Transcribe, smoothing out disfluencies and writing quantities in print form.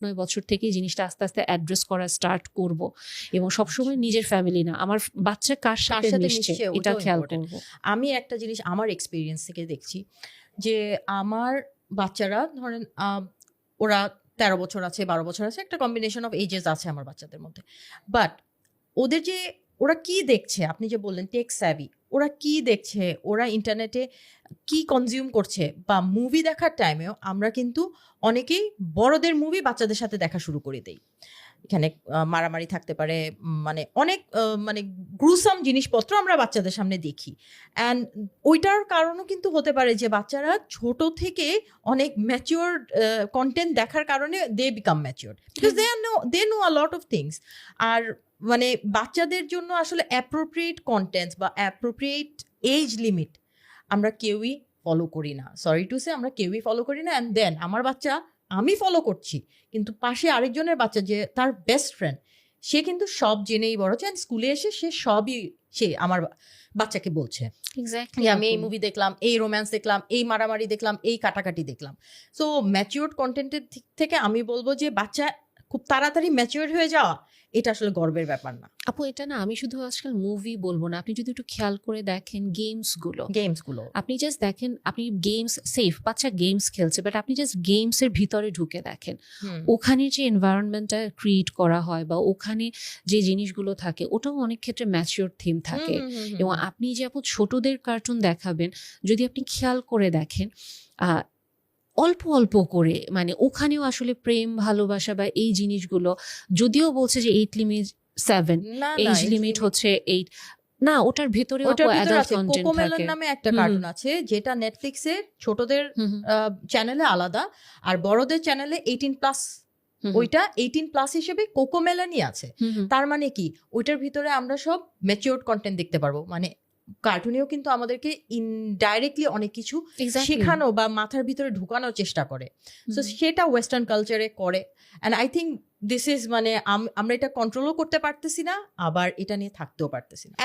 8-9 বছর থেকেই জিনিসটা আস্তে আস্তে অ্যাড্রেস করা স্টার্ট করব, এবং সবসময় নিজের ফ্যামিলি না, আমার বাচ্চা কার সাথে মিশছে এটা খেয়াল করব। আমি একটা জিনিস আমার এক্সপিরিয়েন্স থেকে দেখছি যে আমার বাচ্চারা ধরেন ওরা 13 বছর আছে, 12 বছর আছে, একটা কম্বিনেশন অফ এজেস আছে আমার বাচ্চাদের মধ্যে। বাট ওদের যে ওরা কি দেখছে, আপনি যে বললেন টেক স্যাভি, ওরা কি দেখছে, ওরা ইন্টারনেটে কি কনজিউম করছে, বা মুভি দেখার টাইমেও আমরা কিন্তু অনেকেই বড়দের মুভি বাচ্চাদের সাথে দেখা শুরু করে দেই। এখানে মারামারি থাকতে পারে, মানে অনেক মানে গ্রুসাম জিনিসপত্র আমরা বাচ্চাদের সামনে দেখি। অ্যান্ড ওইটার কারণও কিন্তু হতে পারে যে বাচ্চারা ছোট থেকে অনেক ম্যাচিওর কন্টেন্ট দেখার কারণে they become mature, because they know a lot of things. আর মানে বাচ্চাদের জন্য আসলে অ্যাপ্রোপ্রিয়েট কন্টেন্ট বা অ্যাপ্রোপ্রিয়েট এজ লিমিট আমরা কেউই ফলো করি না, সরি টু সে, আমরা কেউই ফলো করি না। অ্যান্ড দেন আমার বাচ্চা, আমি ফলো করছি, কিন্তু পাশে আরেকজনের বাচ্চা যে তার বেস্ট ফ্রেন্ড, সে কিন্তু সব জেনেই বড় হচ্ছে। স্কুলে এসে সে সবই সে আমার বাচ্চাকে বলছে, আমি এই মুভি দেখলাম, এই রোম্যান্স দেখলাম, এই মারামারি দেখলাম, এই কাটাকাটি দেখলাম। সো ম্যাচিওর কন্টেন্টের দিক থেকে আমি বলবো যে বাচ্চা খুব তাড়াতাড়ি ম্যাচিওর হয়ে যাওয়া এটা আসলে গর্বের ব্যাপার না আপু। এটা না, আমি শুধু আজকাল মুভি বলবো না, আপনি যদি একটু খেয়াল করে দেখেন গেমসগুলো, আপনি জাস্ট দেখেন, আপনি গেমস সেফ, বাচ্চা গেমস খেলছে, বাট আপনি জাস্ট গেমসের ভিতরে ঢুকে দেখেন ওখানে যে এনভায়রনমেন্টটা ক্রিয়েট করা হয় বা ওখানে যে জিনিসগুলো থাকে, ওটাও অনেক ক্ষেত্রে ম্যাচিওর থিম থাকে। এবং আপনি যে আপু ছোটদের কার্টুন দেখাবেন, যদি আপনি খেয়াল করে দেখেন অল্প অল্প করে, মানে ওখানেও আসলে প্রেম ভালোবাসা বা এই জিনিসগুলো, যদিও বলছে যে 8 লিমিট 7, এজ লিমিট হচ্ছে 8, না ওটার ভেতরে কোকোমেলন নামে একটা কার্টুন আছে যেটা নেটফ্লিক্সে ছোটদের চ্যানেলে আলাদা আর বড়দের চ্যানেলে 18+, ওইটা 18+ হিসেবে কোকোমেলনই আছে। তার মানে কি, ওইটার ভিতরে আমরা সব ম্যাচিওরড কন্টেন্ট দেখতে পারবো। মানে কার্টুনেও কিন্তু আমাদেরকে ইনডাইরেক্টলি অনেক কিছু শেখানো বা মাথার ভিতরে ঢুকানোর চেষ্টা করে। সো সেটা ওয়েস্টার্ন কালচারে করে। And I think this is, মানে আমরা এটা কন্ট্রোলও করতে পারতেছি না, আবার এটা নিয়ে থাকতেও পারতেছি না।